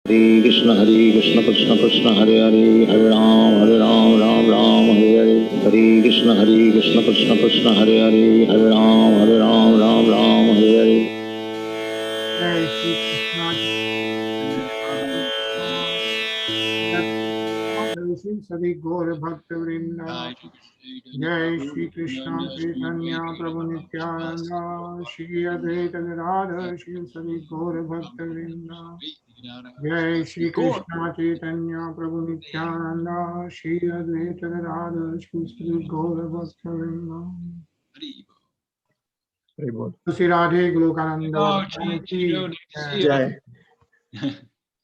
Hare Krishna Krishna Krishna Hare Hare Hare Ram Ram Ram Hare Hare Hare Krishna Krishna Krishna Hare Hare Hare Ram Ram Hare Hare. Jai Shri Krishna. Sadi Gaur Bhakta Vrinda. Jai Shri Krishna Chaitanya Prabhu Nityananda. Shri Advaita Gadadhar Shri Sadi Gaur Bhakta Vrinda. Jai Shri Krishna Chaitanya Prabhu Nityananda. Shri Advaita Gadadhar Shri Sadi Gaur Bhakta Vrinda. Shri Radhe Golokananda. Jai.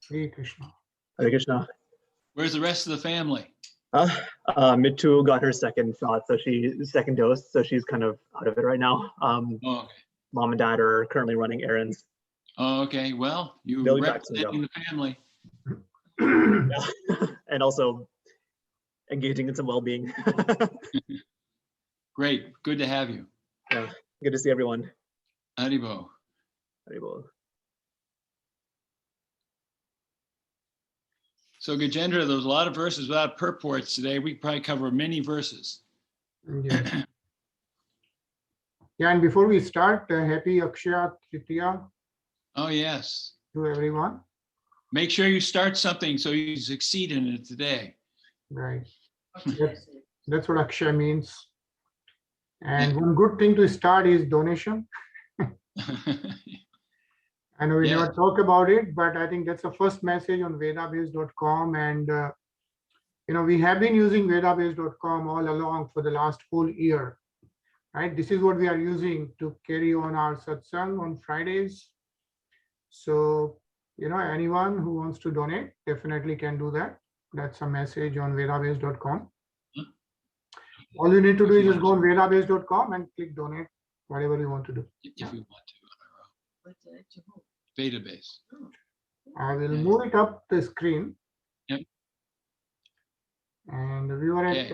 Shri Krishna. Hare Krishna. Where's the rest of the family? Mitu got her second shot, second dose, so she's kind of out of it right now. Okay. Mom and dad are currently running errands. Oh, okay. Well, you They'll be representing the family. And also engaging in some well-being. Great. Good to have you. Yeah. Good to see everyone. Haribo. Haribo. So Gajendra, there's a lot of verses without purports today. We probably cover many verses. Yeah. Yeah, and before we start, happy Akshaya Tritiya Oh, yes. to everyone. Make sure you start something so you succeed in it today. Right. That's what Akshaya means. And one good thing to start is donation. I know we never talk about it, but I think that's the first message on vedabase.com. And, we have been using vedabase.com all along for the last whole year, right? This is what we are using to carry on our satsang on Fridays. So, anyone who wants to donate definitely can do that. That's a message on vedabase.com. All you need to do is just go on vedabase.com and click donate, whatever you want to do. If you want to. Database. I will move it up the screen. Yep. And we were at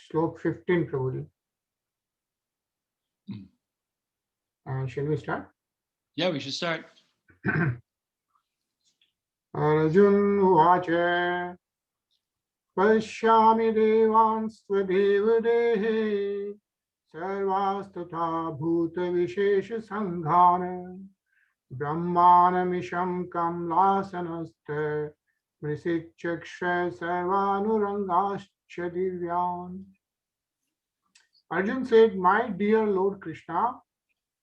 slok 15 probably. And shall we start? Yeah, we should start. Arjun Uvacha Pashyami Devans Swadevadehe Sarvastata Bhuta Vishesha Sanghana Brahmanamisham Kamlasanaste Mrisikchaksha Sarvanurangascha Divyan. Arjun said, my dear Lord Krishna,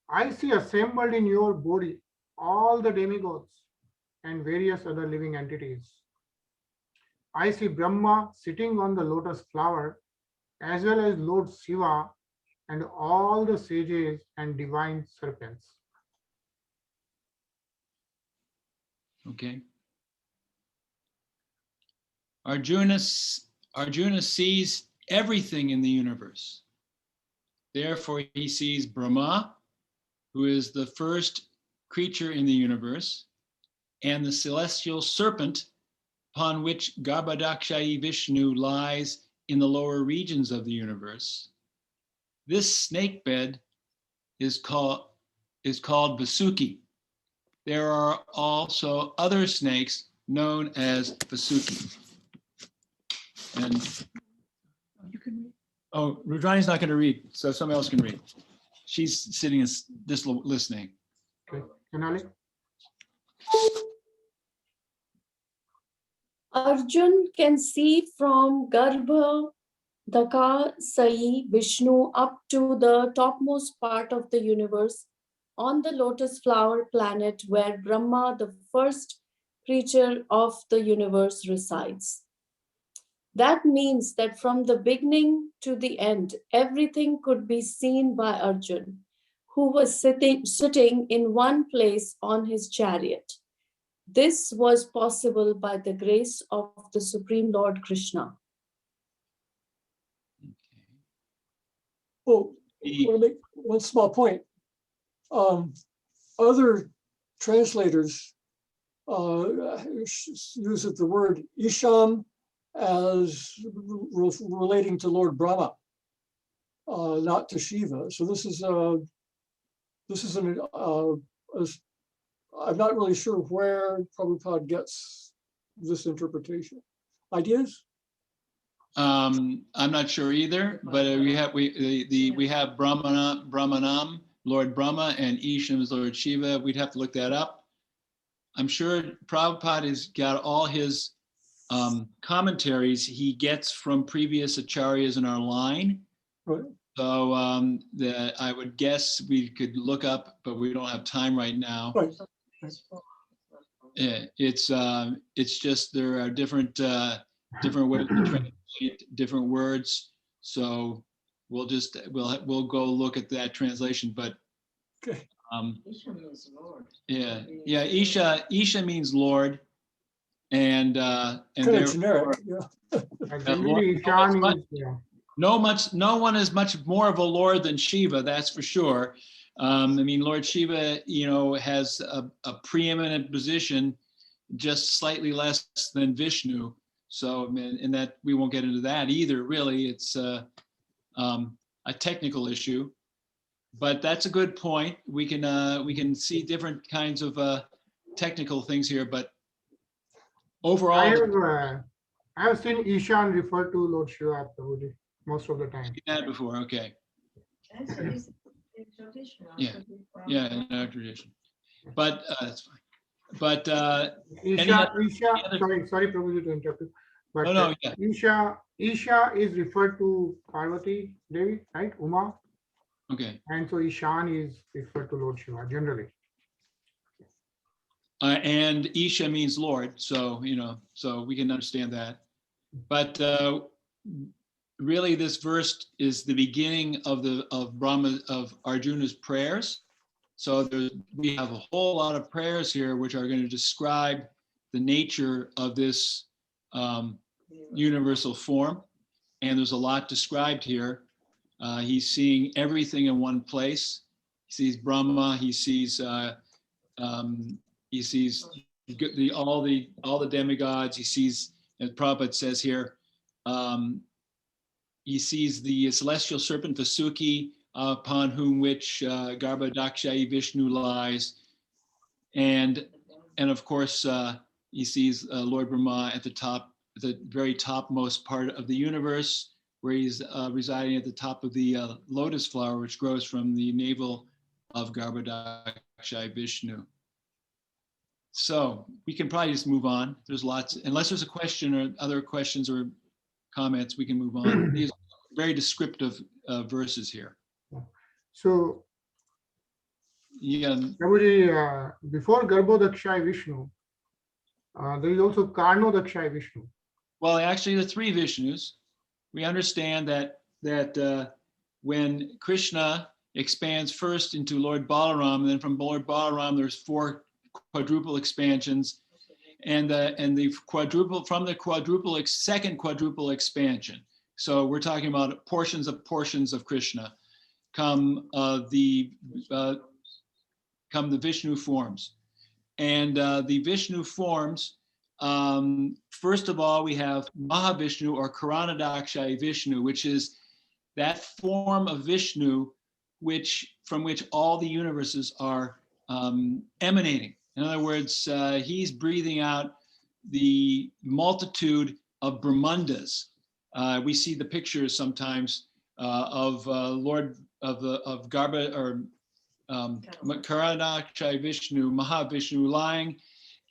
I see assembled in your body all the demigods and various other living entities. I see Brahma sitting on the lotus flower, as well as Lord Shiva and all the sages and divine serpents. Okay. Arjuna sees everything in the universe. Therefore, he sees Brahma, who is the first creature in the universe, and the celestial serpent upon which Garbhadakshayi Vishnu lies in the lower regions of the universe. This snake bed is called Vasuki. There are also other snakes known as Vasuki. And you can read. Oh, Rudrani's not going to read, so somebody else can read. She's sitting just listening. Okay, Kanali. Arjun can see from Garbha Daka Sai Vishnu up to the topmost part of the universe on the lotus flower planet where Brahma, the first creature of the universe, resides. That means that from the beginning to the end, everything could be seen by Arjun, who was sitting in one place on his chariot. This was possible by the grace of the Supreme Lord Krishna. Well, I want to make one small point. Other translators use the word Isham as relating to Lord Brahma, not to Shiva. So this is I'm not really sure where Prabhupada gets this interpretation. Ideas? I'm not sure either, but we have Brahmanam, Lord Brahma, and Isham is Lord Shiva. We'd have to look that up. I'm sure Prabhupada has got all his commentaries he gets from previous acharyas in our line. Right. So I would guess we could look up, but we don't have time right now. Right. Yeah, it's just there are different ways to translate different words. So we'll go look at that translation. But Okay. yeah, Isha means Lord, and Kind of therefore, generic. Yeah. Generally, Ishan is, yeah. no one is much more of a Lord than Shiva, that's for sure. I mean, Lord Shiva, has a preeminent position, just slightly less than Vishnu. So, and that we won't get into that either. Really, it's a technical issue, but that's a good point. We can see different kinds of technical things here, but overall, I have seen Ishan referred to Lord Shiva Prabhuji most of the time. seen that before. Okay. Yeah, in our tradition, but that's fine. But Isha, sorry Prabhuji to interrupt you, but yeah. Isha is referred to Parvati Devi, right? Uma. Okay. And so Ishan is referred to Lord Shiva generally. And Isha means Lord, so so we can understand that. But really, this verse is the beginning of Arjuna's prayers. So we have a whole lot of prayers here, which are going to describe the nature of this universal form, and there's a lot described here. He's seeing everything in one place. He sees Brahma. He sees all the demigods. He sees, as Prabhupada says here, he sees the celestial serpent Vasuki, upon whom which Garbhodakshai Vishnu lies, and of course he sees Lord Brahma at the very topmost part of the universe, where he's residing at the top of the lotus flower, which grows from the navel of Garbhodakshai Vishnu. So we can probably just move on. There's lots, unless there's a question or other questions or comments, we can move on. These are very descriptive verses here. So, Yeah. Prabhuji, before Garbhodakshai Vishnu, there is also Karnodakshai Vishnu. Well, actually, the three Vishnus. We understand that when Krishna expands first into Lord Balaram, and then from Lord Balaram, there's 4 quadruple expansions, and the quadruple from the second quadruple expansion. So we're talking about portions of Krishna. Come the Vishnu forms, and the Vishnu forms. First of all, we have Mahavishnu or Karanadakshai Vishnu, which is that form of Vishnu from which all the universes are emanating. In other words, he's breathing out the multitude of Brahmandas. We see the pictures sometimes of Lord of Garbha or Karanadakshai Vishnu, Mahavishnu lying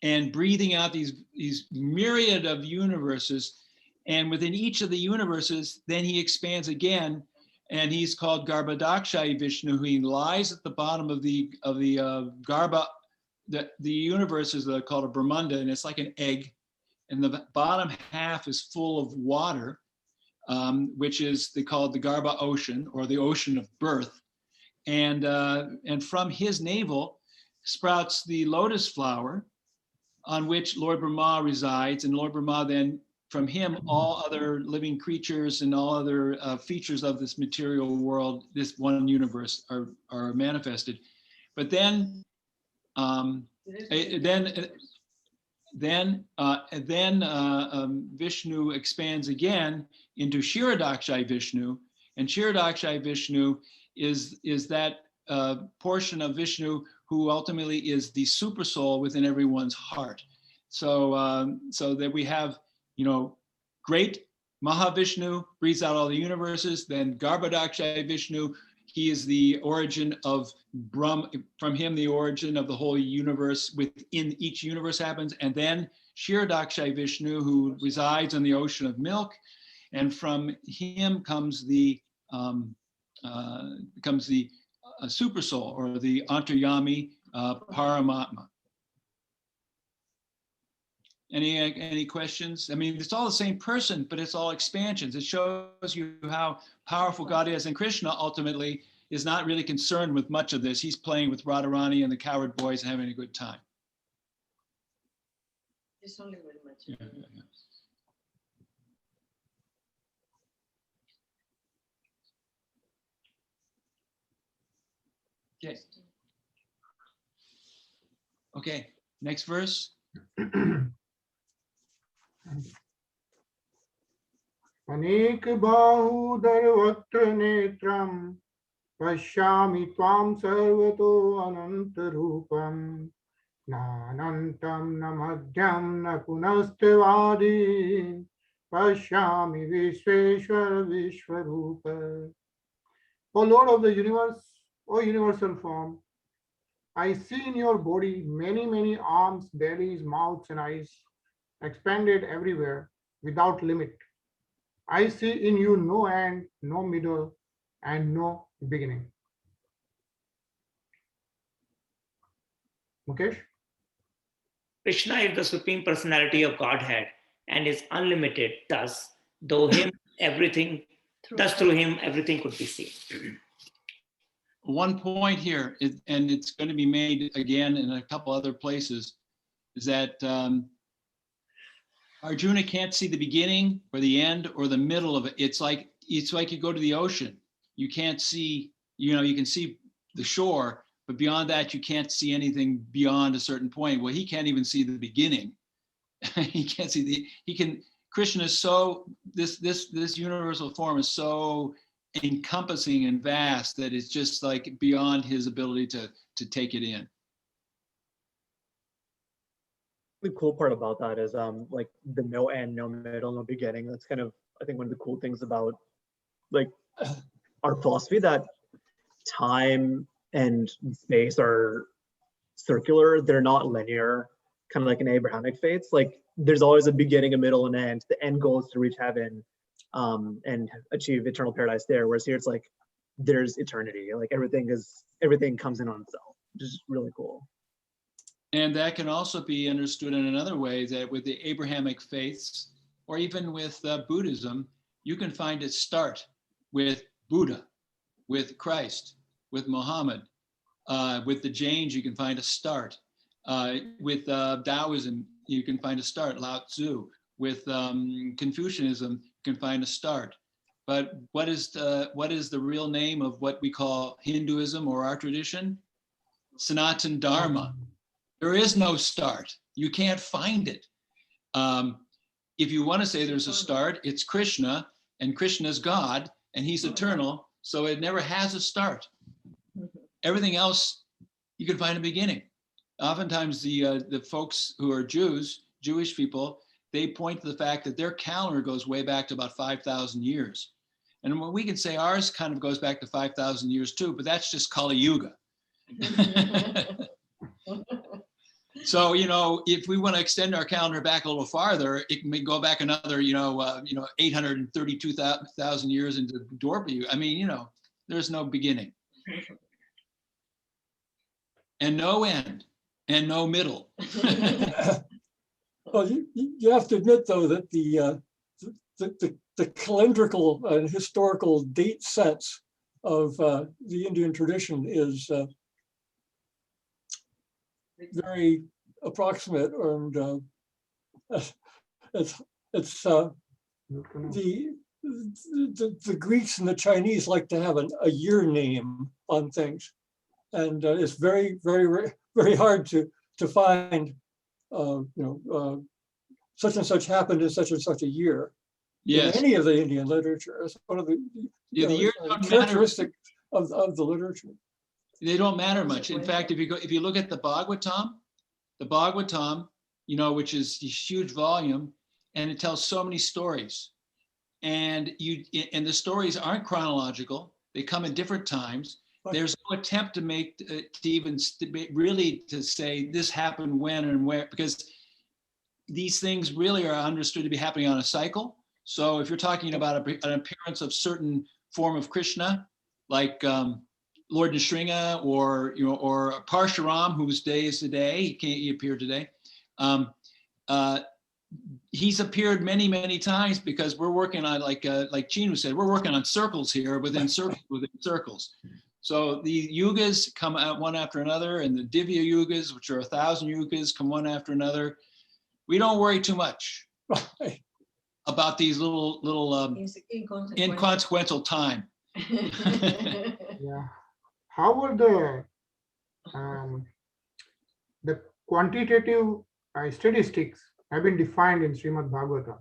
and breathing out these myriad of universes, and within each of the universes, then he expands again, and he's called Garbhodakshai Vishnu. He lies at the bottom of the Garbha. The universe is called a Brahmanda, and it's like an egg, and the bottom half is full of water, which is called the Garbha ocean, or the ocean of birth, and from his navel sprouts the lotus flower, on which Lord Brahma resides, and Lord Brahma then, from him, all other living creatures and all other features of this material world, this one universe, are manifested. But then Vishnu expands again into Kshirodakshai Vishnu, and Kshirodakshai Vishnu is that portion of Vishnu who ultimately is the super soul within everyone's heart. So so that we have, great Mahavishnu breathes out all the universes, then Garbhodakshay Vishnu, he is the origin of Brahm, from him the origin of the whole universe within each universe happens, and then Kshirodakshay Vishnu, who resides in the ocean of milk, and from him comes the super soul, or the Antaryami Paramatma. Any questions? I mean, it's all the same person, but it's all expansions. It shows you how powerful God is. And Krishna ultimately is not really concerned with much of this. He's playing with Radharani and the coward boys and having a good time. It's only very much. Yeah. Okay. Okay, next verse. अनेक बाहूदर वक्त्र नेत्रम पश्यामि त्वां सर्वतो अनंत रूपम नानंतम न मध्यम न पुनस्त्वादि पश्यामि विश्वेश्वर विश्वरूप. O Lord of the universe, O universal form, I see in your body many arms, bellies, mouths and eyes expanded everywhere without limit. I see in you no end, no middle, and no beginning. Mukesh? Krishna is the Supreme Personality of Godhead and is unlimited. Thus, through him, everything could be seen. One point here, and it's going to be made again in a couple other places, is that Arjuna can't see the beginning or the end or the middle of it. It's like you go to the ocean. You can't see, you can see the shore, but beyond that, you can't see anything beyond a certain point. Well, he can't even see the beginning. He can't see Krishna is so, this universal form is so encompassing and vast that it's just like beyond his ability to take it in. The cool part about that is like the no end, no middle, no beginning. That's kind of, I think, one of the cool things about like our philosophy, that time and space are circular. They're not linear, kind of like in Abrahamic faiths. Like there's always a beginning, a middle, and an end. The end goal is to reach heaven and achieve eternal paradise there. Whereas here it's like there's eternity. Like everything comes in on itself, which is really cool. And that can also be understood in another way, that with the Abrahamic faiths, or even with Buddhism, you can find its start with Buddha, with Christ, with Muhammad. With the Jains, you can find a start. With Taoism, you can find a start, Lao Tzu. With Confucianism, you can find a start. But what is the real name of what we call Hinduism or our tradition? Sanatana Dharma. There is no start. You can't find it. If you want to say there's a start, it's Krishna, and Krishna is God, and he's eternal, so it never has a start. Everything else, you can find a beginning. Oftentimes the folks who are Jewish people, they point to the fact that their calendar goes way back to about 5,000 years. And we can say ours kind of goes back to 5,000 years too, but that's just Kali Yuga. So, if we want to extend our calendar back a little farther, it may go back another, 832,000 years into Dorpa. I mean, there's no beginning. And no end, and no middle. Well, you have to admit, though, that the calendrical and historical date sense of the Indian tradition is very approximate, and it's the Greeks and the Chinese like to have a year name on things, and it's very hard to find such and such happened in such and such a year. Yes. In any of the Indian literature. It's one of the years characteristic of the literature. They don't matter much. In fact, if you look at the Bhagavatam which is this huge volume, and it tells so many stories. And the stories aren't chronological. They come in different times. There's no attempt to make to even really to say this happened when and where, because these things really are understood to be happening on a cycle. So if you're talking about an appearance of certain form of Krishna, like Lord Nrsimha or Parshuram, whose day is today, he appeared today. He's appeared many, many times, because we're working on, like Chinu said, we're working on circles here within circles within circles. So the yugas come out one after another, and the Divya yugas, which are 1,000 yugas, come one after another. We don't worry too much about these little inconsequential time. Yeah. How were the quantitative statistics have been defined in Srimad Bhagavatam?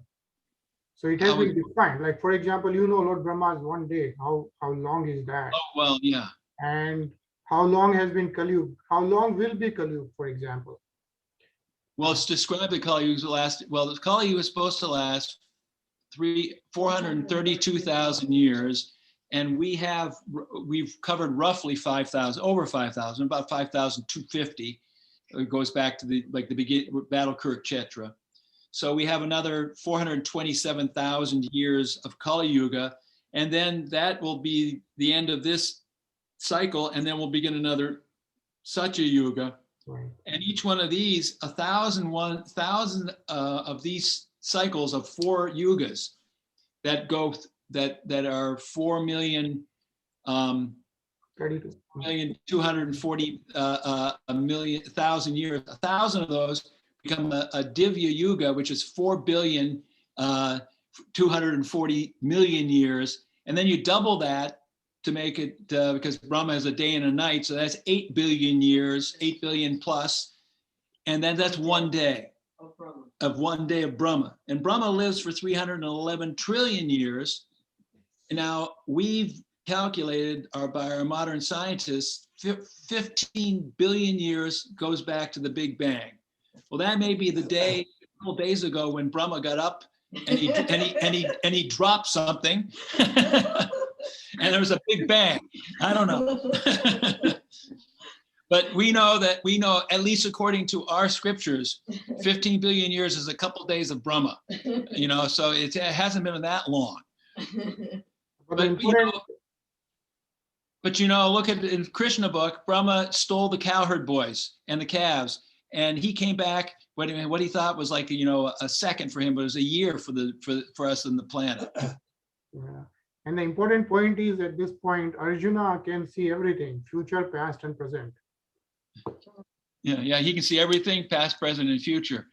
So it has been defined. Like, for example, Lord Brahma's one day. How long is that? Oh, well, yeah. And how long has been Kali Yuga? How long will be Kali Yuga, for example? Well, it's described the Kali Yuga the Kali Yuga was supposed to last 432,000 years, and we've covered roughly 5,000, over 5,000, about 5,250. It goes back to the beginning, Battle Kurukshetra. So we have another 427,000 years of Kali Yuga, and then that will be the end of this cycle, and then we'll begin another Satya Yuga. Right. And each one of these, 1,000 of these cycles of 4 yugas that are 4,240,000 years. 1,000 of those become a Divya Yuga, which is 4,240,000,000 years, and then you double that to make it, because Brahma has a day and a night, so that's 8 billion years, 8 billion plus, and then that's 1 day of 1 day of Brahma. And Brahma lives for 311 trillion years. And now we've calculated by our modern scientists, 15 billion years goes back to the Big Bang. Well, that may be the day, a couple days ago, when Brahma got up and he dropped something. And there was a big bang. I don't know. But we know, at least according to our scriptures, 15 billion years is a couple of days of Brahma, so it hasn't been that long. But look at in Krishna book, Brahma stole the cowherd boys and the calves, and he came back. What he thought was like a second for him, but it was a year for us in the planet. Yeah. And the important point is, at this point, Arjuna can see everything, future, past, and present. Yeah, he can see everything, past, present, and future.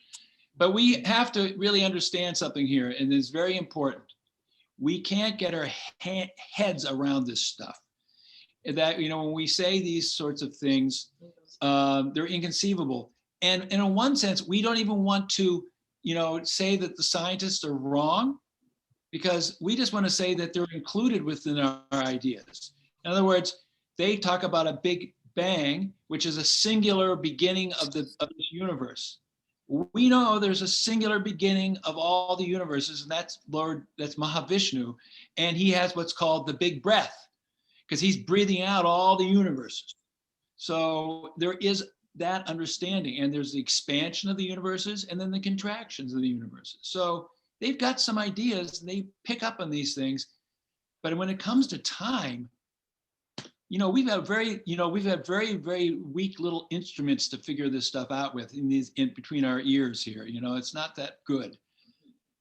But we have to really understand something here, and it's very important. We can't get our heads around this stuff. That, when we say these sorts of things, they're inconceivable. And in one sense, we don't even want to, say that the scientists are wrong, because we just want to say that they're included within our ideas. In other words, they talk about a big bang, which is a singular beginning of this universe. We know there's a singular beginning of all the universes, and that's Mahavishnu, and he has what's called the big breath, because he's breathing out all the universes. So there is that understanding, and there's the expansion of the universes and then the contractions of the universes. So they've got some ideas, and they pick up on these things, but when it comes to time, we've had very, very weak little instruments to figure this stuff out with in between our ears here. It's not that good.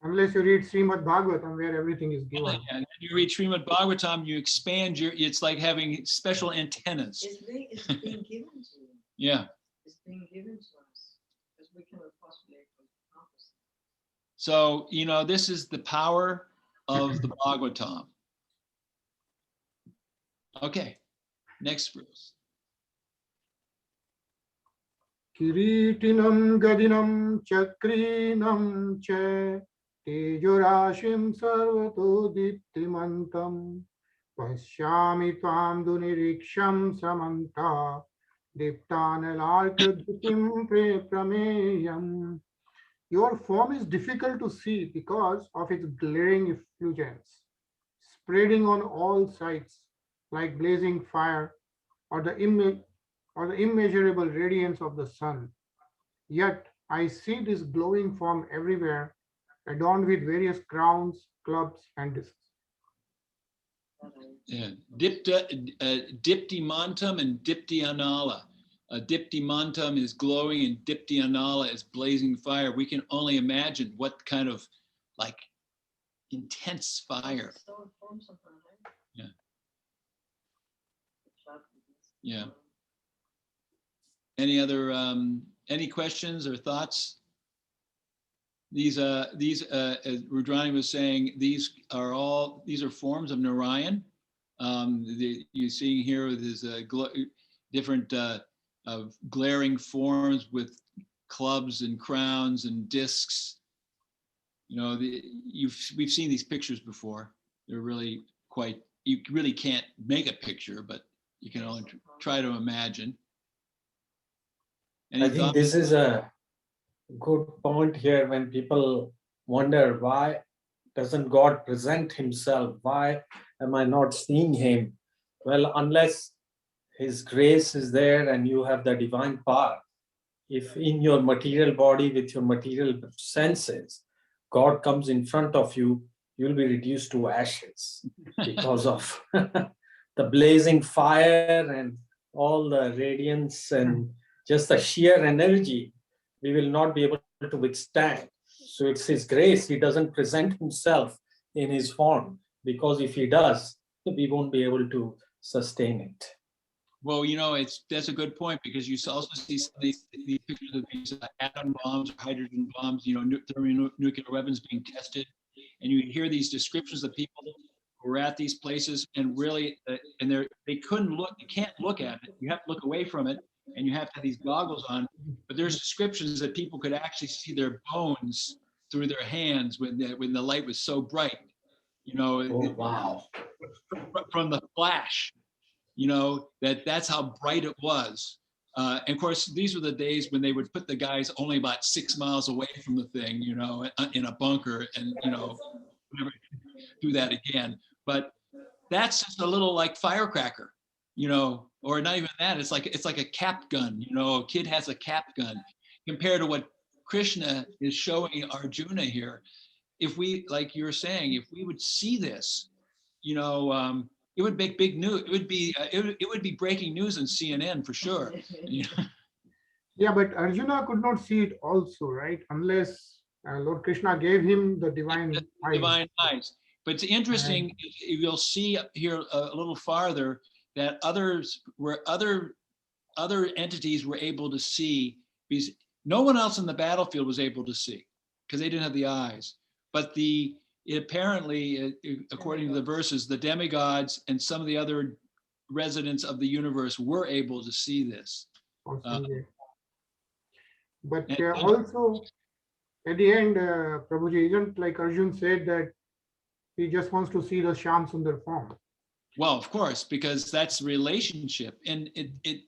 Unless you read Srimad Bhagavatam, where everything is given. And you read Srimad Bhagavatam, you expand it's like having special antennas. It's being given to you. Yeah. It's being given to us, because we cannot possibly accomplish it. So, this is the power of the Bhagavatam. Okay, next verse. Kiritinam gadinam chakrinam che tejorashim sarvato diptimantam pasyami tvam duniriksham samanta diptanalarkadhitim prameyam your form is difficult to see because of its glaring effulgence, spreading on all sides like blazing fire or the immeasurable radiance of the sun. Yet I see this glowing form everywhere, adorned with various crowns, clubs, and discs. Yeah. Diptimantam and Diptyanala. Diptimantam is glowing and Diptyanala is blazing fire. We can only imagine what kind of like intense fire. Yeah. Yeah. Any questions or thoughts? These as Rudrani was saying, these are forms of Narayan. You're seeing here there's different of glaring forms with clubs and crowns and discs. You know, we've seen these pictures before. They're really quite. You really can't make a picture, but you can only try to imagine. I think this is a good point here when people wonder, why doesn't God present himself? Why am I not seeing him? Well, unless his grace is there and you have the divine power, if in your material body with your material senses, God comes in front of you, you'll be reduced to ashes because of the blazing fire and all the radiance and just the sheer energy. We will not be able to withstand. So it's his grace. He doesn't present himself in his form, because if he does, we won't be able to sustain it. Well, you know, that's a good point, because you also see these pictures of these atom bombs or hydrogen bombs, you know, thermonuclear weapons being tested, and you hear these descriptions of people who were at these places and really, and they couldn't look. You can't look at it. You have to look away from it, and you have to have these goggles on. But there's descriptions that people could actually see their bones through their hands when the light was so bright. You know, wow! From the flash. You know, that's how bright it was. And of course, these were the days when they would put the guys only about 6 miles away from the thing, you know, in a bunker, and, you know, never do that again. But that's just a little like firecracker, you know, or not even that. It's like a cap gun, you know, a kid has a cap gun compared to what Krishna is showing Arjuna here. If we, like you were saying, if we would see this, you know, it would make big news. It would be breaking news on CNN for sure. Yeah, but Arjuna could not see it also, right? Unless Lord Krishna gave him the divine eyes. Divine eyes. But it's interesting. You'll see here a little farther that other entities were able to see, because no one else in the battlefield was able to see because they didn't have the eyes. But apparently, according to the verses, the demigods and some of the other residents of the universe were able to see this. But also, at the end, Prabhuji, isn't like Arjun said that he just wants to see the Shyam Sundar form? Well, of course, because that's relationship. And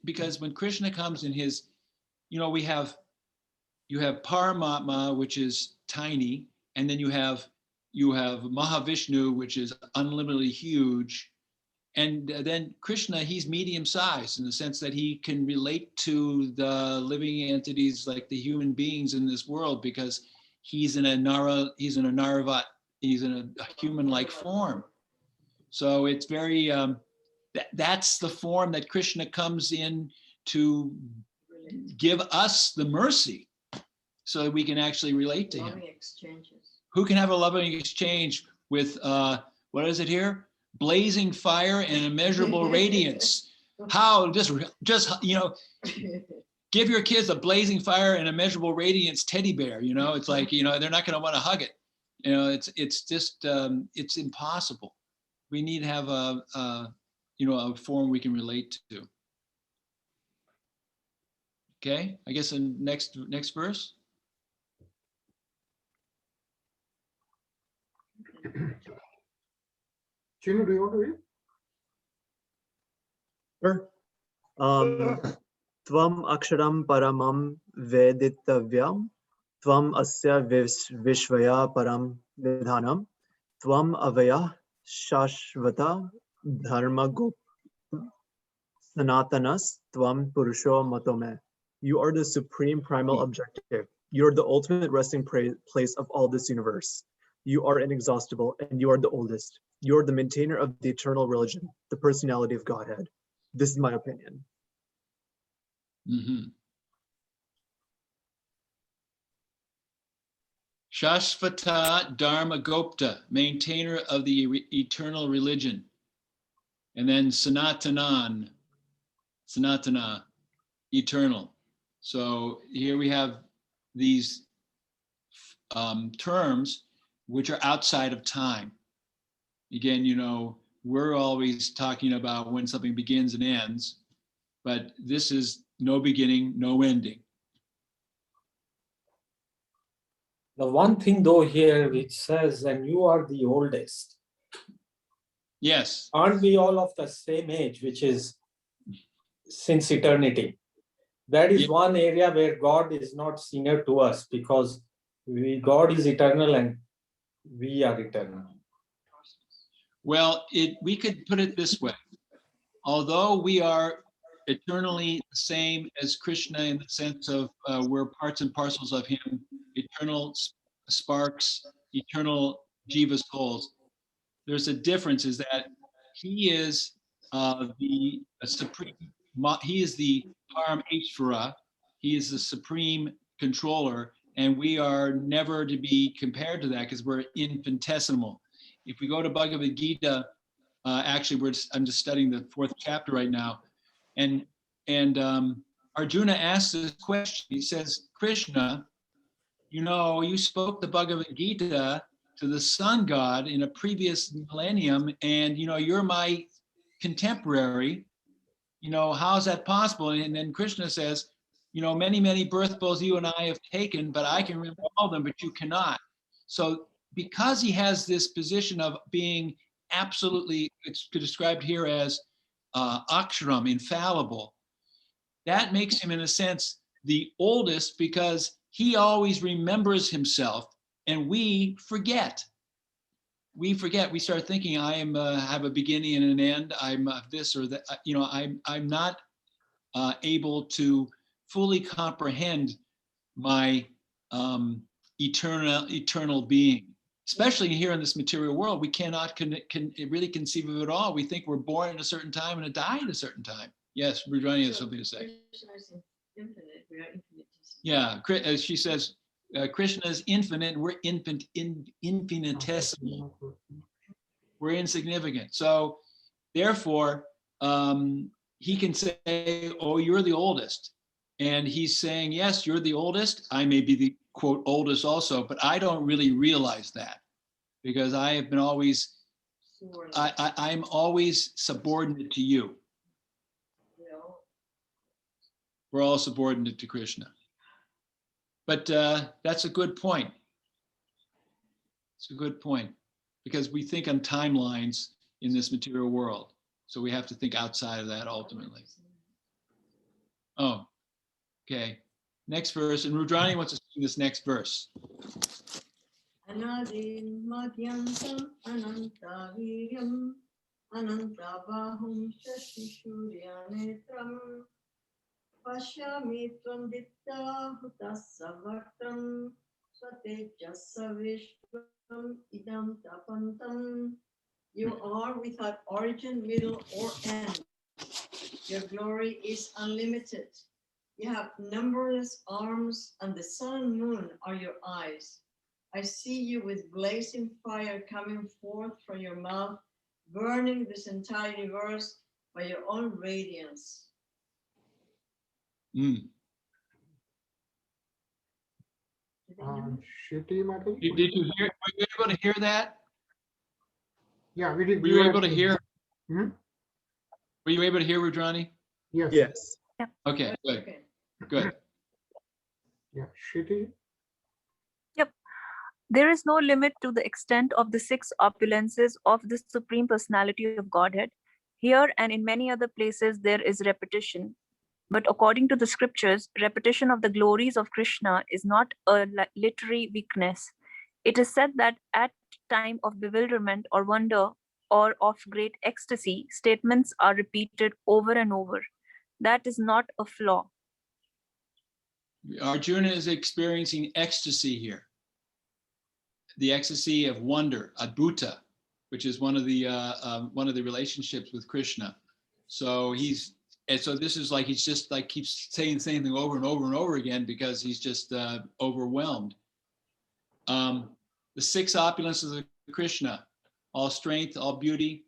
because when Krishna comes in his, you know, you have Paramatma, which is tiny, and then you have Mahavishnu, which is unlimitedly huge. And then Krishna, he's medium sized in the sense that he can relate to the living entities like the human beings in this world, because he's in a human-like form. So it's very, that's the form that Krishna comes in to give us the mercy so that we can actually relate to him. Who can have a loving exchange with, what is it here? Blazing fire and immeasurable radiance. How, just, you know, give your kids a blazing fire and immeasurable radiance teddy bear, you know, it's like, you know, they're not going to want to hug it. You know, it's just, it's impossible. We need to have a form we can relate to. Okay, I guess the next verse. Chinu, do you want to read? Sure. Tvam aksharam paramam vedittavyam Tvam asya vishvaya param nidhanam. Tvam avaya shashvata dharma gop sanatanas tvam purusho matome. You are the supreme primal objective. You are the ultimate resting place of all this universe. You are inexhaustible and you are the oldest. You are the maintainer of the eternal religion, the personality of Godhead. This is my opinion. Mm-hmm. Shashvata Dharma Gopta, maintainer of the eternal religion. And then Sanatana, eternal. So here we have these terms which are outside of time. Again, you know, we're always talking about when something begins and ends, but this is no beginning, no ending. The one thing though here which says, and you are the oldest. Yes. Aren't we all of the same age, which is since eternity? That is one area where God is not senior to us, because God is eternal and we are eternal. Well, we could put it this way. Although we are eternally the same as Krishna in the sense of we're parts and parcels of him, eternal sparks, eternal jiva souls, there's a difference is that he is the supreme, he is the Param Ishvara, he is the supreme controller, and we are never to be compared to that because we're infinitesimal. If we go to Bhagavad Gita, actually, I'm just studying the 4th chapter right now, and Arjuna asks this question. He says, Krishna, you know, you spoke the Bhagavad Gita to the sun god in a previous millennium, and you know, you're my contemporary. You know, how is that possible? And then Krishna says, you know, many birth both you and I have taken, but I can remember all of them, but you cannot. So because he has this position of being absolutely, it's described here as aksharam, infallible, that makes him in a sense the oldest because he always remembers himself and we forget. We start thinking I am have a beginning and an end, I'm this or that, you know, I'm not able to fully comprehend my eternal being. Especially here in this material world, we cannot really conceive of it all. We think we're born at a certain time and die at a certain time. Yes, Rajani has something to say. Krishna is infinite, we are infinite. Yeah, as she says, Krishna is infinite, we're infinitesimal. We're insignificant. So therefore, he can say, oh, you're the oldest. And he's saying, yes, you're the oldest. I may be the, quote, oldest also, but I don't really realize that because I have been always, I'm always subordinate to you. We're all subordinate to Krishna. But that's a good point. It's a good point because we think on timelines in this material world. So we have to think outside of that ultimately. Oh, okay. Next verse, and Rudrani wants to sing this next verse. Anadin madhyantam ananta viryam ananta bahum shashishuryanetram pashyami tvam ditta hutasavakram swatejasa vishvam idam tapantam. You are without origin, middle, or end. Your glory is unlimited. You have numberless arms, and the sun and moon are your eyes. I see you with blazing fire coming forth from your mouth, burning this entire universe by your own radiance. Shruti Mataji? Did you hear? Were you able to hear that? Yeah, we did. Were you able to hear? Hmm? Were you able to hear Rudrani? Yes. Yes. Okay, good. Okay. Good. Yeah, Shruti. There is no limit to the extent of the 6 opulences of the Supreme Personality of Godhead. Here and in many other places, there is repetition. But according to the scriptures, repetition of the glories of Krishna is not a literary weakness. It is said that at time of bewilderment or wonder or of great ecstasy, statements are repeated over and over. That is not a flaw. Arjuna is experiencing ecstasy here. The ecstasy of wonder, adbhuta, which is one of the relationships with Krishna. So this is like he's just like keeps saying the same thing over and over and over again because he's just overwhelmed. The 6 opulences of Krishna: all strength, all beauty,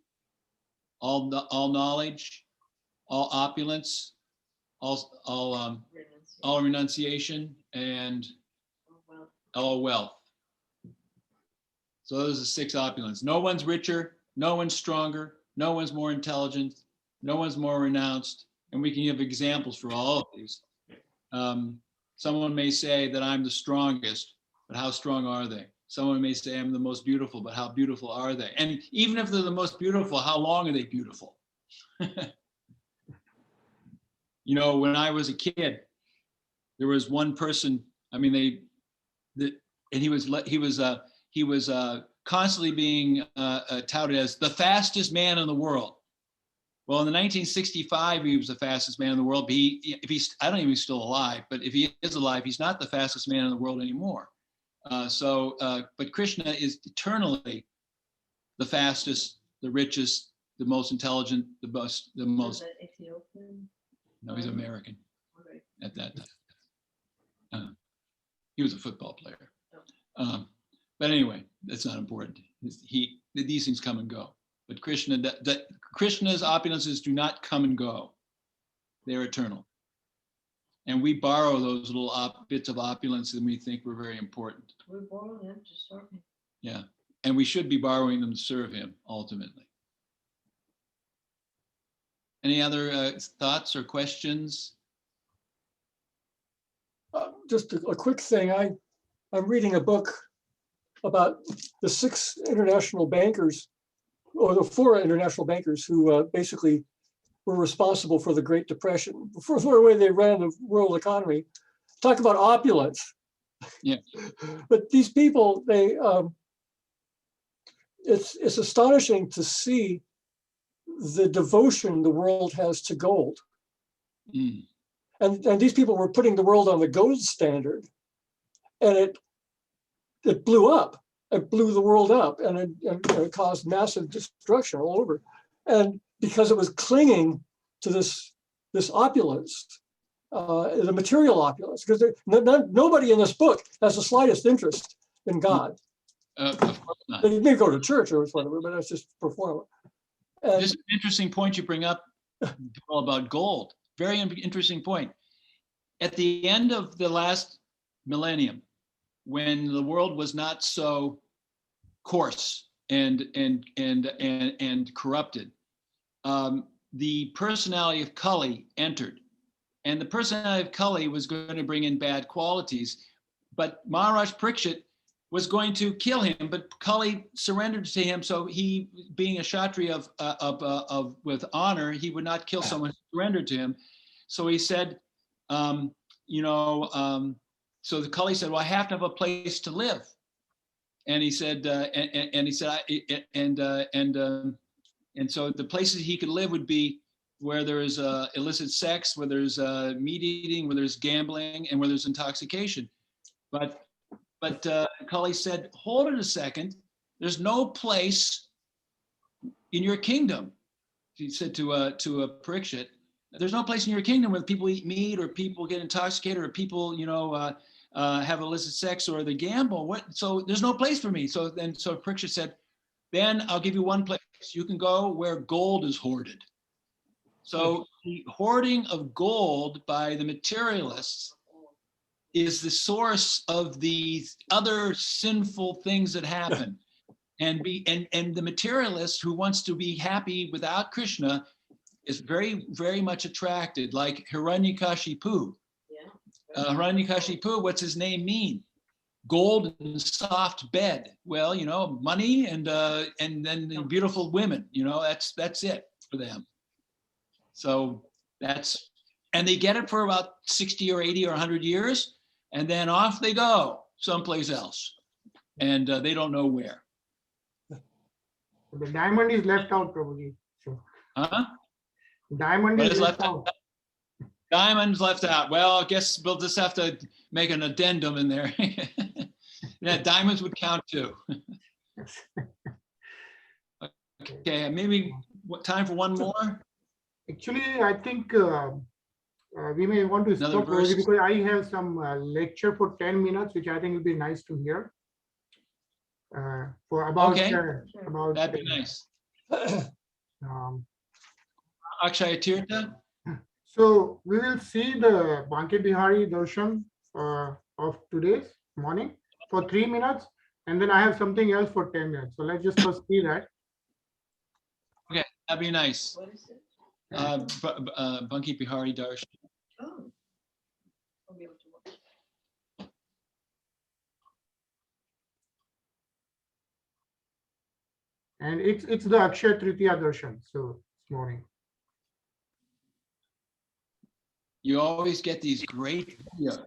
all knowledge, all opulence, all renunciation, and all wealth. So those are 6 opulence. No one's richer, no one's stronger, no one's more intelligent, no one's more renounced. And we can give examples for all of these. Someone may say that I'm the strongest, but how strong are they? Someone may say I'm the most beautiful, but how beautiful are they? And even if they're the most beautiful, how long are they beautiful? You know, when I was a kid, there was one person, I mean, he was constantly being touted as the fastest man in the world. Well, in the 1965, he was the fastest man in the world. But I don't know if he's still alive, but if he is alive, he's not the fastest man in the world anymore. But Krishna is eternally the fastest, the richest, the most intelligent, the most. Ethiopian? No, he's American at that time. He was a football player. But anyway, that's not important. These things come and go. But Krishna's opulences do not come and go. They're eternal. And we borrow those little bits of opulence and we think we're very important. We borrow them to serve him. Yeah. And we should be borrowing them to serve him ultimately. Any other thoughts or questions? Just a quick thing. I'm reading a book about the 6 international bankers, or the 4 international bankers who basically were responsible for the Great Depression, for the way they ran the world economy. Talk about opulence. Yeah. But these people, it's astonishing to see the devotion the world has to gold. Mm. And these people were putting the world on the gold standard, and it blew up. It blew the world up, and it caused massive destruction all over. And because it was clinging to this opulence, the material opulence, because nobody in this book has the slightest interest in God. Of course not. They may go to church or whatever, but that's just for form. This is an interesting point you bring up all about gold. Very interesting point. At the end of the last millennium, when the world was not so coarse and corrupted, the personality of Kali entered, and the personality of Kali was going to bring in bad qualities, but Maharaj Parikshit was going to kill him, but Kali surrendered to him. So he, being a Kshatriya with honor, he would not kill someone who surrendered to him. So he said, so the Kali said, well, I have to have a place to live. And he said, and so the places he could live would be where there's illicit sex, where there's meat eating, where there's gambling, and where there's intoxication. But Kali said, hold it a second. There's no place in your kingdom. He said to a Parikshit, there's no place in your kingdom where people eat meat or people get intoxicated or people, have illicit sex or they gamble. So there's no place for me. So Parikshit said, then I'll give you one place. You can go where gold is hoarded. So the hoarding of gold by the materialists is the source of these other sinful things that happen. And the materialist who wants to be happy without Krishna is very, very much attracted, like Hiranyakashipu. Hiranyakashipu, what's his name mean? Gold and soft bed. Well, money and then beautiful women. That's it for them. So and they get it for about 60 or 80 or 100 years, and then off they go someplace else, and they don't know where. The diamond is left out, Prabhuji. So, Huh? diamond What is is left left out. Diamond's left out. Well, I guess we'll just have to make an addendum in there. Yeah, diamonds would count too. Okay, maybe time for one more. Actually, I think we may want to Another stop, Prabhuji, verse? because I have some lecture for 10 minutes, which I think will be nice to hear. For about Okay. about That'd be nice. um, Akshaya Tirtha. so we will see the Banke Bihari darshan of today's morning for 3 minutes, and then I have something else for 10 minutes. So let's just first see that. Okay, that'd be nice. What is it? Banki Bihari Darshan. Oh. I'll be able to watch. And it's the Akshaya Tritiya darshan. So this morning. You always get these great videos.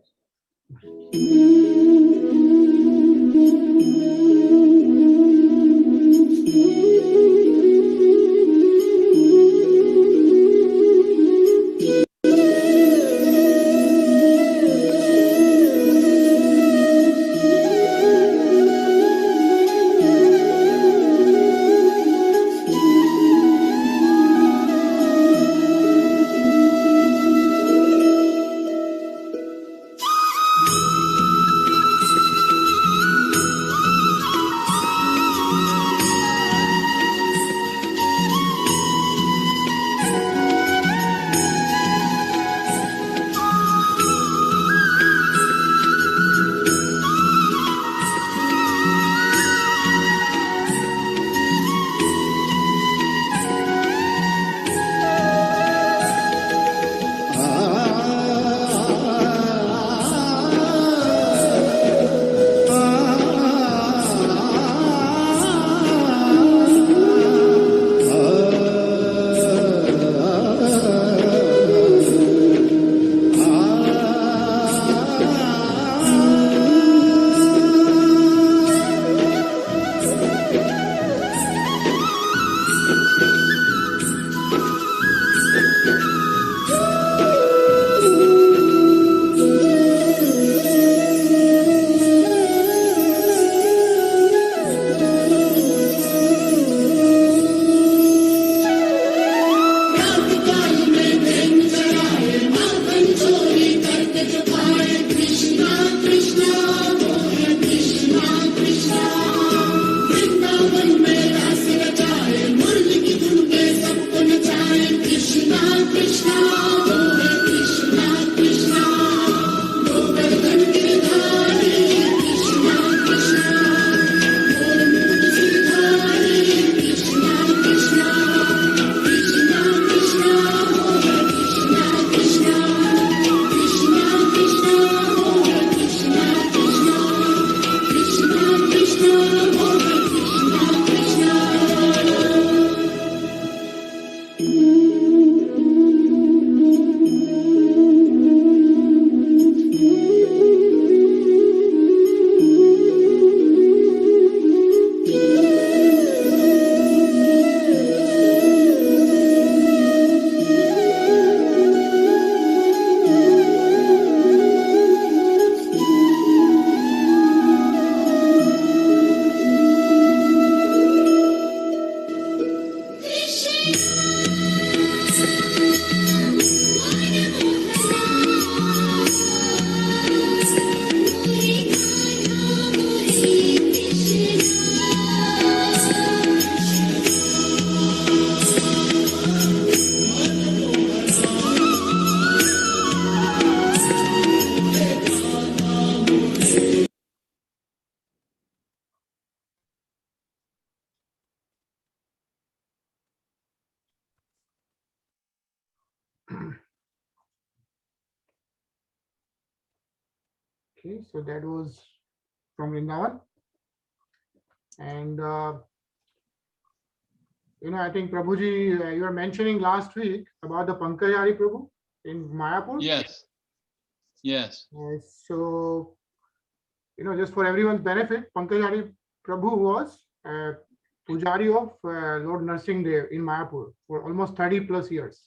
Okay, so that was from Vrindavan. And I think Prabhuji, you were mentioning last week about the Pankajari Prabhu. in Mayapur. Yes. Yes. So, just for everyone's benefit, Pankajari Prabhu was Pujari of Lord Narsingh Dev in Mayapur for almost 30 plus years.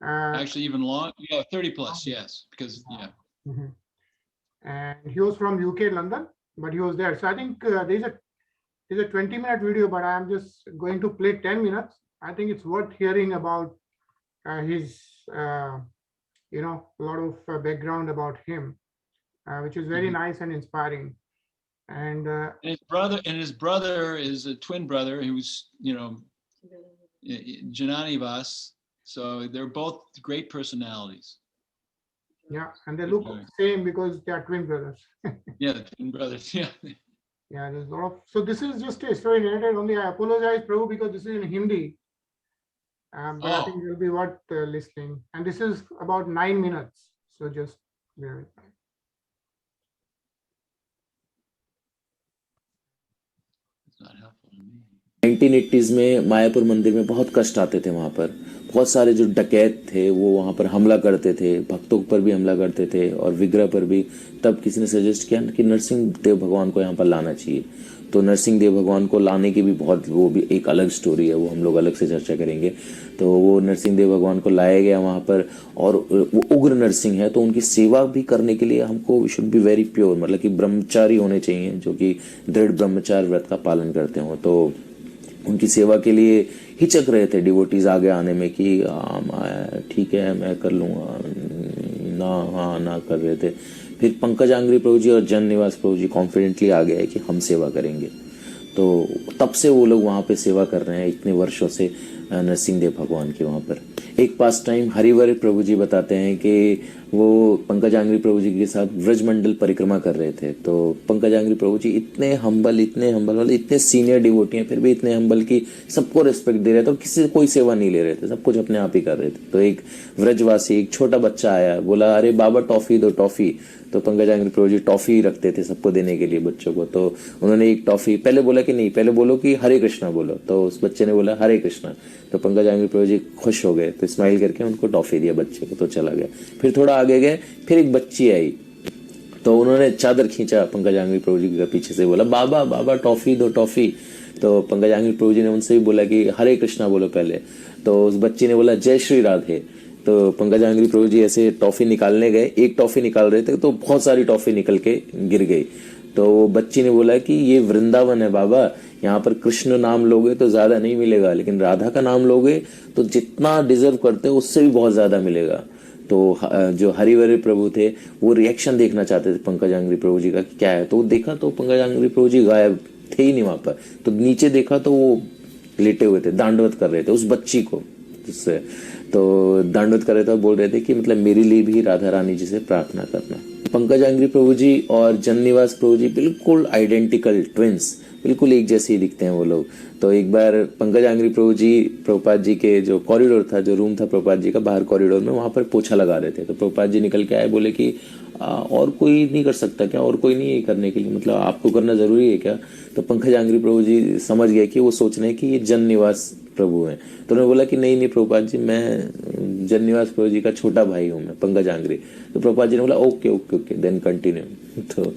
Actually, even long. Yeah, 30 plus. Yes, because yeah. Mhm. And he was from UK, London, but he was there. So I think there's a 20-minute video, but I'm just going to play 10 minutes. I think it's worth hearing about his, a lot of background about him, which is very nice and inspiring. And his brother is a twin brother who's, Janani Vas. So they're both great personalities. yeah, and they look same because they are twin brothers. Yeah, twin brothers. Yeah. Yeah, there's a lot of. So this is just a story narrated. Only I apologize, Prabhu, because this is in Hindi. But I think it will be worth listening. And this is about 9 minutes. So just bear with me. It's not helpful to me. 1980s में मायापुर मंदिर में बहुत कष्ट आते थे। वहाँ पर बहुत सारे जो डकैत थे वो वहाँ पर हमला करते थे, भक्तों पर भी हमला करते थे और विग्रह पर भी। तब किसी ने सजेस्ट किया कि नरसिंह देव भगवान को यहाँ पर लाना चाहिए। तो नरसिंह देव भगवान को लाने की भी वो भी एक अलग स्टोरी है, वो हम लोग अलग से चर्चा करेंगे। तो वो नरसिंह देव भगवान को लाया गया वहाँ पर, और वो उग्र नरसिंह है तो उनकी सेवा भी करने के लिए हमको शुड बी वेरी प्योर, मतलब कि ब्रह्मचारी होने चाहिए जो कि दृढ़ ब्रह्मचार व्रत का पालन करते हों। तो उनकी सेवा के लिए हिचक रहे थे डिवोटीज आगे आने में कि ठीक है मैं कर लूँगा, ना कर रहे थे। फिर पंकजांग्री प्रभु जी और जन निवास प्रभु जी कॉन्फिडेंटली आ गए कि हम सेवा करेंगे। तो तब से वो लोग वहाँ पे सेवा कर रहे हैं इतने वर्षों से नरसिंह देव भगवान के वहाँ पर। एक पास टाइम हरिवर प्रभु जी बताते हैं कि वो पंकजांग्री प्रभु जी के साथ व्रजमंडल परिक्रमा कर रहे थे। तो पंकजांग्री प्रभु जी इतने हम्बल मतलब इतने सीनियर डिवोटी हैं फिर भी इतने हम्बल की सबको रिस्पेक्ट दे रहे थे और किसी से कोई सेवा नहीं ले रहे थे, सब कुछ अपने आप ही कर रहे थे। तो एक व्रजवासी एक छोटा बच्चा आया, बोला अरे बाबा टॉफी दो टॉफी। तो पंकजांग्री प्रभु जी टॉफी रखते थे सबको देने के लिए बच्चों को। तो उन्होंने एक टॉफी पहले बोला कि नहीं, पहले बोलो कि हरे कृष्णा बोलो। तो उस बच्चे ने बोला हरे कृष्णा। तो पंकजांग्री प्रभु जी खुश हो गए, तो स्माइल करके उनको टॉफी दिया बच्चे को, तो चला गया। फिर थोड़ा आगे गए, फिर एक बच्ची आई तो उन्होंने चादर खींचा पंकजांग्री प्रभु जी के पीछे से, बोला बाबा बाबा टॉफी दो टॉफी। तो पंकजांग्री प्रभु जी ने उनसे भी बोला कि हरे कृष्णा बोलो पहले। तो उस बच्ची ने बोला जय श्री राधे। तो पंकजांग्री प्रभु जी ऐसे टॉफी निकालने गए, एक टॉफी निकाल रहे थे तो बहुत सारी टॉफी निकल के गिर गई। तो बच्ची ने बोला कि ये वृंदावन है बाबा, यहाँ पर कृष्ण नाम लोगे तो ज्यादा नहीं मिलेगा, लेकिन राधा का नाम लोगे तो जितना डिजर्व करते हो उससे भी बहुत ज्यादा मिलेगा। तो जो हरिवर प्रभु थे वो रिएक्शन देखना चाहते थे पंकजांग्री प्रभु जी का कि क्या है। तो वो देखा तो पंकजांग्री प्रभु जी गायब थे ही नहीं वहां पर। तो नीचे देखा तो वो लेटे हुए थे, दांडवत कर रहे थे उस बच्ची को, जिससे तो दांडवत कर रहे थे और बोल रहे थे कि मतलब मेरे लिए भी राधा रानी जी से प्रार्थना करना। पंकजांग्री प्रभु जी और जननिवास प्रभु जी बिल्कुल आइडेंटिकल ट्विंस, बिल्कुल एक जैसे ही दिखते हैं वो लोग। तो एक बार पंकजांग्री प्रभु जी प्रभुपाद जी के जो कॉरिडोर था, जो रूम था प्रभुपाद जी का बाहर कॉरिडोर में, वहां पर पोछा लगा रहे थे। तो प्रभुपाद जी निकल के आए, बोले कि और कोई नहीं कर सकता क्या, और कोई नहीं है करने के लिए, मतलब आपको करना जरूरी है क्या। तो पंकजांग्री प्रभु जी समझ गए कि वो सोच रहे हैं कि ये जन निवास प्रभु हैं। तो उन्होंने बोला कि नहीं प्रभुपाद जी, मैं जन निवास प्रभु जी का छोटा भाई हूँ, मैं पंकजांग्री। तो प्रभुपाद जी ने बोला ओके देन कंटिन्यू। तो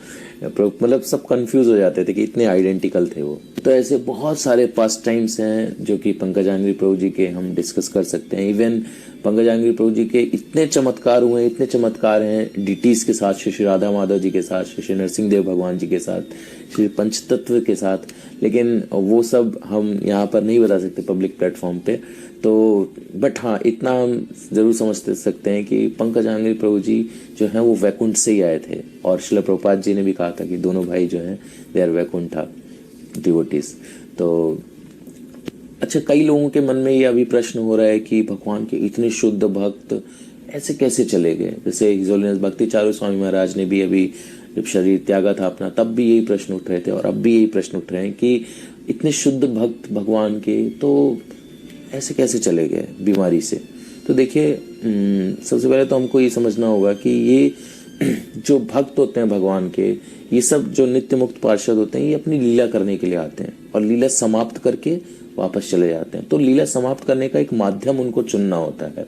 मतलब सब कंफ्यूज हो जाते थे कि इतने आइडेंटिकल थे वो। तो ऐसे बहुत सारे पास्ट टाइम्स हैं जो कि पंकजांग्री प्रभु जी के हम डिस्कस कर सकते हैं। इवन पंकजांग्री प्रभु जी के इतने चमत्कार हुए, इतने चमत्कार हैं डिटीज के साथ, श्री राधा माधव जी के साथ, श्री नरसिंह देव भगवान जी के साथ, श्री पंचतत्व के साथ, लेकिन वो सब हम यहाँ पर नहीं बता सकते पब्लिक प्लेटफॉर्म पे। तो बट हाँ, इतना हम जरूर समझ सकते हैं कि पंकजांग्री प्रभु जी जो हैं वो वैकुंठ से ही आए थे। और श्रील प्रभुपाद जी ने भी कहा था कि दोनों भाई जो हैं दे आर वैकुंठा डिवोटीज। तो अच्छा, कई लोगों के मन में ये अभी प्रश्न हो रहा है कि भगवान के इतने शुद्ध भक्त ऐसे कैसे चले गए। जैसे हिज होलीनेस भक्ति चारू स्वामी महाराज ने भी अभी जब शरीर त्यागा था अपना, तब भी यही प्रश्न उठ रहे थे और अब भी यही प्रश्न उठ रहे हैं कि इतने शुद्ध भक्त भगवान के तो ऐसे कैसे चले गए बीमारी से। तो देखिए, सबसे पहले तो हमको ये समझना होगा कि ये जो भक्त होते हैं भगवान के, ये सब जो नित्य मुक्त पार्षद होते हैं, ये अपनी लीला करने के लिए आते हैं और लीला समाप्त करके वापस चले जाते हैं। तो लीला समाप्त करने का एक माध्यम उनको चुनना होता है।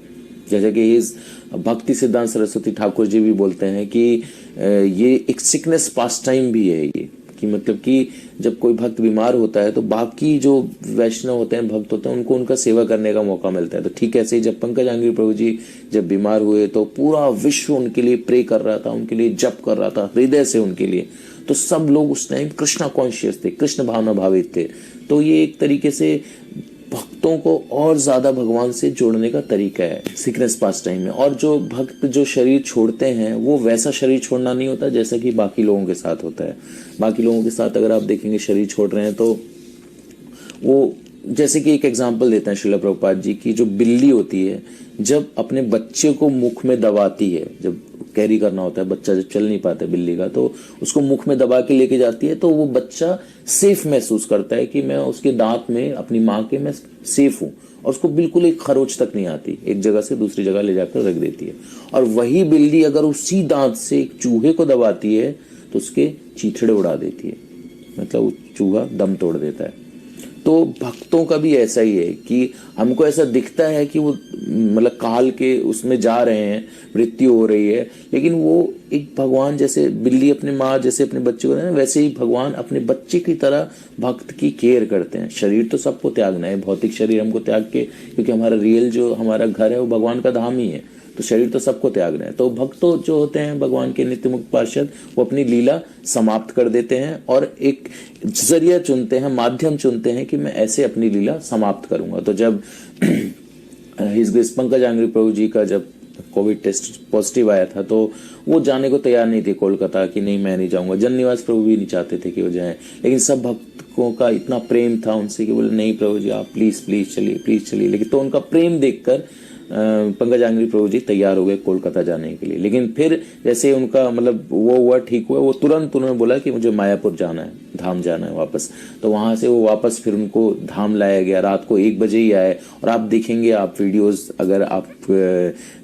जैसे कि इस भक्ति सिद्धांत सरस्वती ठाकुर जी भी बोलते हैं कि ये एक सिकनेस पास टाइम भी है ये, कि मतलब कि जब कोई भक्त बीमार होता है तो बाकी जो वैष्णव होते हैं, भक्त होते हैं, उनको उनका सेवा करने का मौका मिलता है। तो ठीक ऐसे ही जब पंकज आंग्री प्रभु जी जब बीमार हुए तो पूरा विश्व उनके लिए प्रे कर रहा था, उनके लिए जप कर रहा था हृदय से उनके लिए। तो सब लोग उस टाइम कृष्णा कॉन्शियस थे, कृष्ण भावना भावित थे। तो ये एक तरीके से भक्तों को और ज्यादा भगवान से जोड़ने का तरीका है सिकनेस पास टाइम में। और जो भक्त जो शरीर छोड़ते हैं वो वैसा शरीर छोड़ना नहीं होता जैसा कि बाकी लोगों के साथ होता है। बाकी लोगों के साथ अगर आप देखेंगे शरीर छोड़ रहे हैं तो वो, जैसे कि एक एग्जांपल देते हैं श्रील प्रभुपाद जी की, जो बिल्ली होती है जब अपने बच्चे को मुख में दबाती है, जब कैरी करना होता है, बच्चा जब चल नहीं पाता बिल्ली का, तो उसको मुख में दबा के लेके जाती है, तो वो बच्चा सेफ महसूस करता है कि मैं उसके दांत में, अपनी माँ के, मैं सेफ हूँ। और उसको बिल्कुल एक खरोच तक नहीं आती, एक जगह से दूसरी जगह ले जाकर रख देती है। और वही बिल्ली अगर उसी दांत से एक चूहे को दबाती है तो उसके चीथड़े उड़ा देती है, मतलब वो चूहा दम तोड़ देता है। तो भक्तों का भी ऐसा ही है कि हमको ऐसा दिखता है कि वो मतलब काल के उसमें जा रहे हैं, मृत्यु हो रही है, लेकिन वो एक भगवान जैसे बिल्ली अपने माँ जैसे अपने बच्चे को, वैसे ही भगवान अपने बच्चे की तरह भक्त की केयर करते हैं। शरीर तो सबको त्यागना है, भौतिक शरीर हमको त्याग के, क्योंकि हमारा रियल जो हमारा घर है वो भगवान का धाम ही है, तो शरीर तो सबको त्यागना है। तो भक्त जो होते हैं भगवान के नित्य मुक्त पार्षद, वो अपनी लीला समाप्त कर देते हैं और एक जरिया चुनते हैं, माध्यम चुनते हैं कि मैं ऐसे अपनी लीला समाप्त करूंगा। तो जब हिज ग्रेस पंकज आंग्री प्रभु जी का जब कोविड टेस्ट पॉजिटिव आया था तो वो जाने को तैयार नहीं थे कोलकाता, कि नहीं मैं नहीं जाऊंगा। जन निवास प्रभु भी नहीं चाहते थे कि वो जाएं, लेकिन सब भक्तों का इतना प्रेम था उनसे कि बोले नहीं प्रभु जी आप प्लीज चलिए, प्लीज चलिए। लेकिन तो उनका प्रेम देखकर पंकज आंग्री प्रभु जी तैयार हो गए कोलकाता जाने के लिए। लेकिन फिर जैसे उनका मतलब वो हुआ, ठीक हुआ, वो तुरंत उन्होंने बोला कि मुझे मायापुर जाना है, धाम जाना है वापस। तो वहां से वो वापस फिर उनको धाम लाया गया, रात को 1 बजे ही आए। और आप देखेंगे, आप वीडियोस अगर आप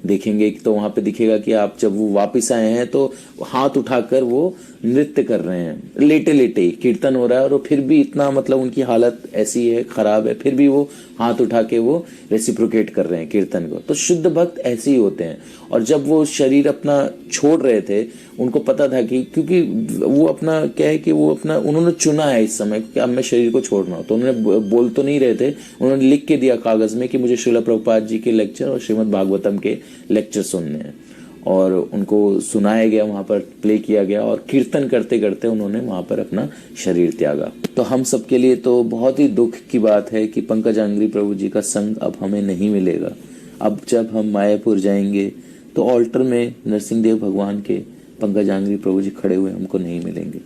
देखेंगे तो वहां पे दिखेगा कि आप जब वो वापस आए हैं तो हाथ उठाकर वो नृत्य कर रहे हैं, लेटे लेटे ही कीर्तन हो रहा है, और फिर भी इतना मतलब उनकी हालत ऐसी है, खराब है, फिर भी वो हाथ उठा के वो रेसिप्रोकेट कर रहे हैं कीर्तन को। तो शुद्ध भक्त ऐसे ही होते हैं। और जब वो शरीर अपना छोड़ रहे थे, उनको पता था कि क्योंकि वो अपना क्या है कि वो अपना उन्होंने चुना है इस समय कि अब मैं शरीर को छोड़ना हो, तो उन्होंने बोल तो नहीं रहे थे, उन्होंने लिख के दिया कागज में कि मुझे श्रील प्रभुपाद जी के लेक्चर और श्रीमद् भागवतम के लेक्चर सुनने हैं। और उनको सुनाया गया, वहां पर प्ले किया गया, और कीर्तन करते करते उन्होंने वहां पर अपना शरीर त्यागा। तो हम सबके लिए तो बहुत ही दुख की बात है कि पंकज आंग्री प्रभु जी का संग अब हमें नहीं मिलेगा। अब जब हम मायापुर जाएंगे तो ऑल्टर में नरसिंहदेव भगवान के पंकज आंग्री प्रभु जी खड़े हुए हमको नहीं मिलेंगे।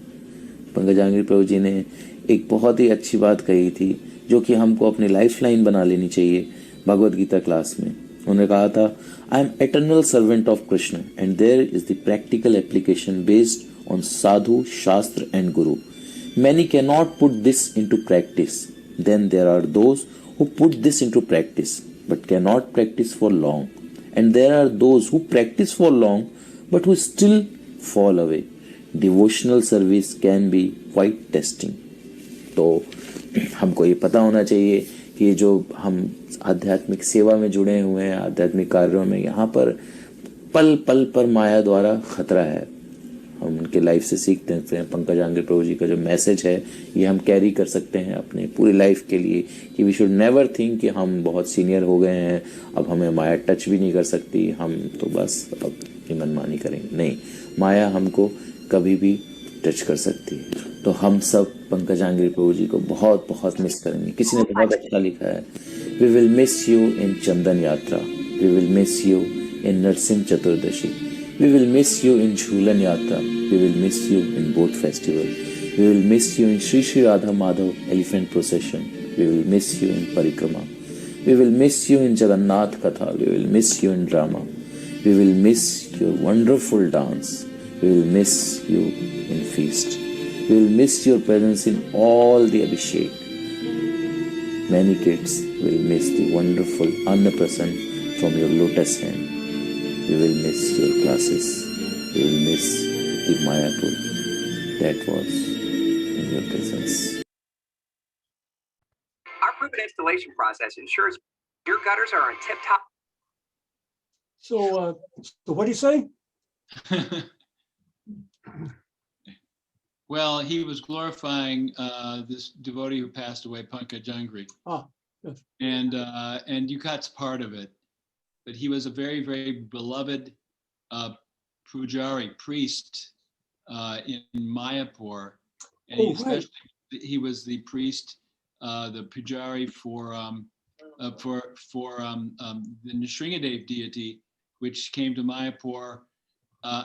पंकज आंग्री प्रभु जी ने एक बहुत ही अच्छी बात कही थी, जो कि हमको अपनी लाइफ लाइन बना लेनी चाहिए भगवद गीता क्लास में। उन्होंने कहा था, I am eternal servant of Krishna and there is the practical application based on sadhu, shastra and Guru. Many cannot put this into practice. Then there are those who put this into practice but cannot practice for long. And there are those who practice for long but who still fall away. Devotional service can be quite testing. तो हमको ये पता होना चाहिए कि जो हम आध्यात्मिक सेवा में जुड़े हुए हैं, आध्यात्मिक कार्यों में, यहाँ पर पल पल पर माया द्वारा खतरा है। हम उनके लाइफ से सीखते हैं। पंकज आंग्रे प्रभु जी का जो मैसेज है ये हम कैरी कर सकते हैं अपने पूरी लाइफ के लिए, कि वी शुड नेवर थिंक कि हम बहुत सीनियर हो गए हैं, अब हमें माया टच भी नहीं कर सकती, हम तो बस अब मनमानी करेंगे। नहीं, माया हमको कभी भी टच कर सकती है। तो हम सब पंकज आंग्रे प्रभु जी को बहुत बहुत मिस करेंगे। किसी ने बहुत अच्छा लिखा है, we will miss you in Chandan Yatra, we will miss you in Narasimha Chaturdashi, we will miss you in Jhulan Yatra, we will miss you in boat festival, we will miss you in Shri Shri Radha Madhav elephant procession, we will miss you in Parikrama, we will miss you in Jagannath Katha, we will miss you in drama, we will miss your wonderful dance, we will miss you in feast, we will miss your presence in all the Abhishek. Many kids will miss the wonderful Annaprasan from your lotus hand. We will miss your classes. We will miss the Mayapur that was in your presence. Our proven installation process ensures your gutters are on tip-top. So what do you say? Well, he was glorifying this devotee who passed away, Pankaj Jangri. Ah, yes. And Yukat's part of it. But he was a very, very beloved pujari, priest in Mayapur. And Oh, right. he was the priest, the pujari for the Nrsingadev deity, which came to Mayapur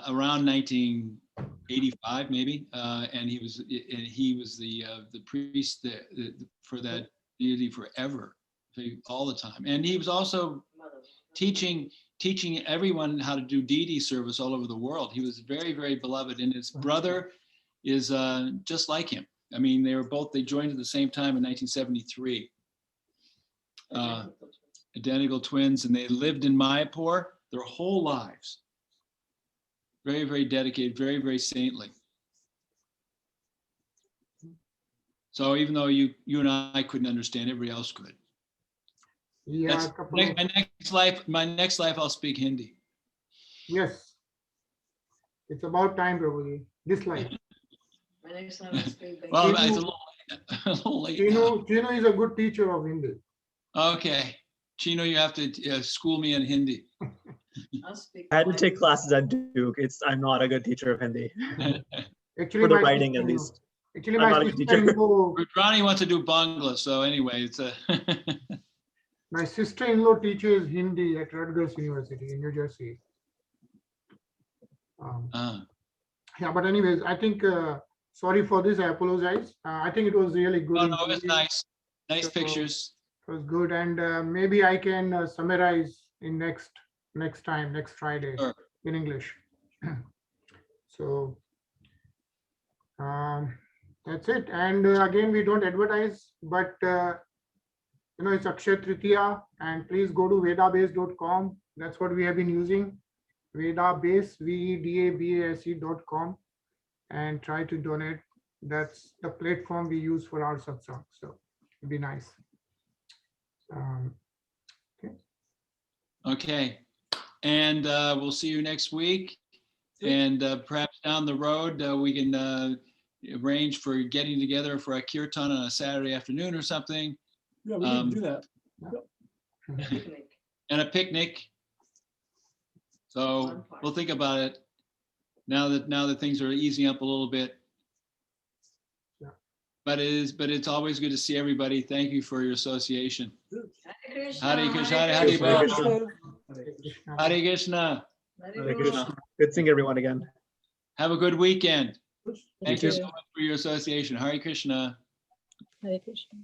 around 1985, maybe, and he was the priest for that deity forever, all the time. And he was also teaching everyone how to do deity service all over the world. He was very, very beloved, and his brother is just like him. I mean, they joined at the same time in 1973. Identical twins, and they lived in Mayapur their whole lives. Very, very dedicated, very, very saintly. So even though you and I couldn't understand, everybody else could. Yeah, My next life, I'll speak Hindi. Yes. It's about time, Prabhuji. This life. My next time I speak Bengali. Well, it's a little late now. Chino is a good teacher of Hindi. Okay. Chino, you have to school me in Hindi. I'll speak. I had to take classes at Duke. I'm not a good teacher of Hindi. Actually, For the my writing, at sister-in-law- least. Actually, I'm my not a good teacher. sister-in-law, Rudrani wants to do Bangla, so anyway, it's a. my sister-in-law teaches Hindi at Rutgers University in New Jersey. Yeah, but anyways, I think, sorry for this, I apologize. I think it was really good. Oh, no, it's interview. nice. Nice So, pictures. It was good, and maybe I can summarize in next Friday Sure. in English. So that's it. And again, we don't advertise, but it's Akshaya Tritiya, and please go to vedabase.com. That's what we have been using. Vedabase, vedabase.com, and try to donate. That's the platform we use for our satsang. So it'd be nice. Okay. And we'll see you next week. And perhaps down the road, we can arrange for getting together for a kirtan on a Saturday afternoon or something. Yeah, we need to do that. Picnic. And a picnic. So we'll think about it now that things are easing up a little bit. Yeah. But it's always good to see everybody. Thank you for your association. Hare Krishna. Hare Krishna, Hare Hare Krishna. Krishna. Hare Krishna. Hare Krishna. Good seeing everyone again. Have a good weekend. Thank you too. so much for your association. Hare Krishna. Hare Krishna.